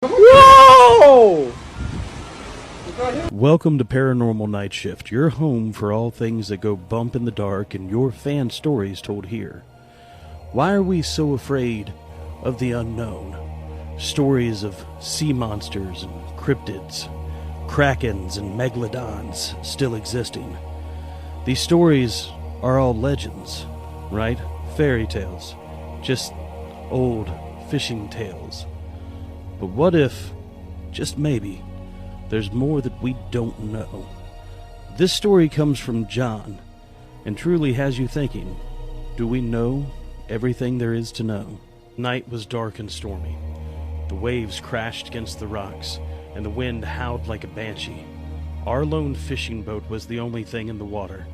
Whoa! Welcome to Paranormal Nightshift, your home for all things that go bump in the dark and your fan stories told here. Why are we so afraid of the unknown? Stories of sea monsters and cryptids, krakens and megalodons still existing. These stories are all legends, right? Fairy tales. Just old fishing tales. But what if, just maybe, there's more that we don't know? This story comes from John, and truly has you thinking, do we know everything there is to know? Night was dark and stormy. The waves crashed against the rocks, and the wind howled like a banshee. Our lone fishing boat was the only thing in the water.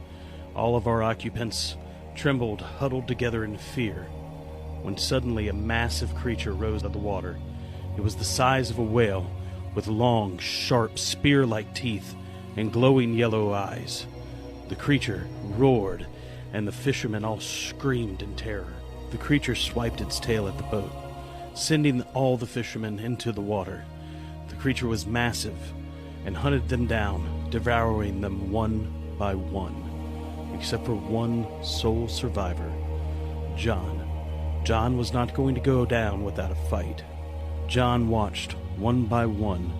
All of our occupants trembled, huddled together in fear, when suddenly a massive creature rose out of the water. It was the size of a whale, with long, sharp, spear-like teeth and glowing yellow eyes. The creature roared, and the fishermen all screamed in terror. The creature swiped its tail at the boat, sending all the fishermen into the water. The creature was massive, and hunted them down, devouring them one by one, except for one sole survivor, John. John was not going to go down without a fight. John watched, one by one,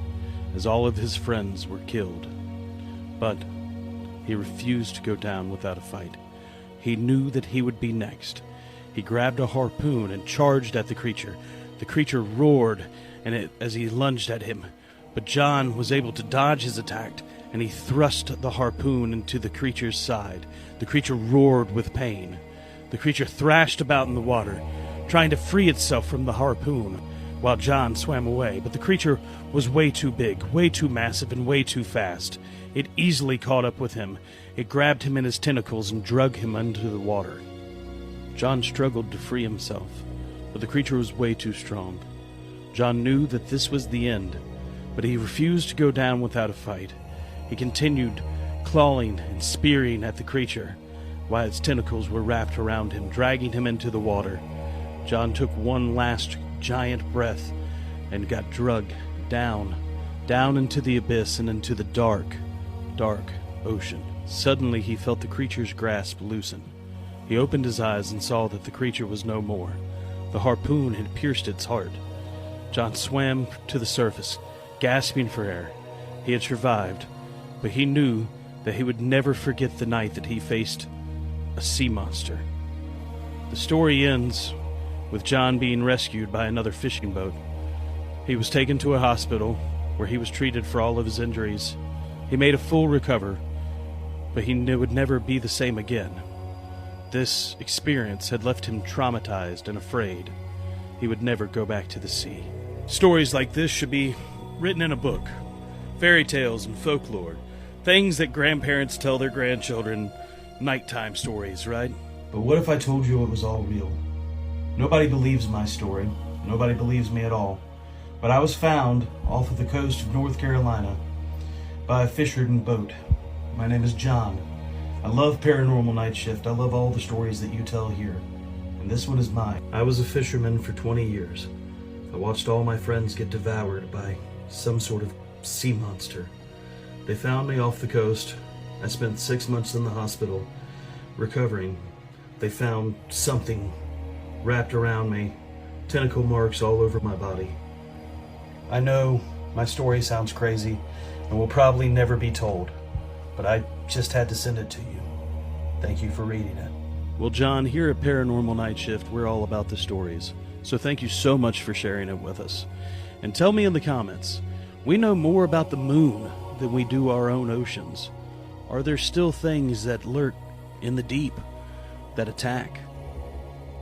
as all of his friends were killed. But he refused to go down without a fight. He knew that he would be next. He grabbed a harpoon and charged at the creature. The creature roared as he lunged at him, but John was able to dodge his attack, and he thrust the harpoon into the creature's side. The creature roared with pain. The creature thrashed about in the water, trying to free itself from the harpoon, while John swam away, but the creature was way too big, way too massive, and way too fast. It easily caught up with him. It grabbed him in his tentacles and drug him into the water. John struggled to free himself, but the creature was way too strong. John knew that this was the end, but he refused to go down without a fight. He continued clawing and spearing at the creature, while its tentacles were wrapped around him, dragging him into the water. John took one last giant breath and got dragged down into the abyss and into the dark ocean. Suddenly he felt the creature's grasp loosen. He opened his eyes and saw that the creature was no more. The harpoon had pierced its heart. John swam to the surface, gasping for air. He had survived, but he knew that he would never forget the night that he faced a sea monster. The story ends with John being rescued by another fishing boat. He was taken to a hospital where he was treated for all of his injuries. He made a full recovery, but he would never be the same again. This experience had left him traumatized and afraid. He would never go back to the sea. Stories like this should be written in a book. Fairy tales and folklore. Things that grandparents tell their grandchildren. Nighttime stories, right? But what if I told you it was all real? Nobody believes my story. Nobody believes me at all. But I was found off of the coast of North Carolina by a fisherman boat. My name is John. I love Paranormal Nightshift. I love all the stories that you tell here. And this one is mine. I was a fisherman for 20 years. I watched all my friends get devoured by some sort of sea monster. They found me off the coast. I spent 6 months in the hospital recovering. They found something wrapped around me, tentacle marks all over my body. I know my story sounds crazy and will probably never be told, but I just had to send it to you. Thank you for reading it. Well, John, here at Paranormal Nightshift, we're all about the stories, so thank you so much for sharing it with us. And tell me in the comments, we know more about the moon than we do our own oceans. Are there still things that lurk in the deep, that attack?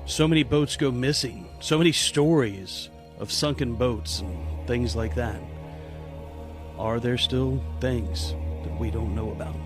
So many boats go missing, so many stories of sunken boats and things like that. Are there still things that we don't know about?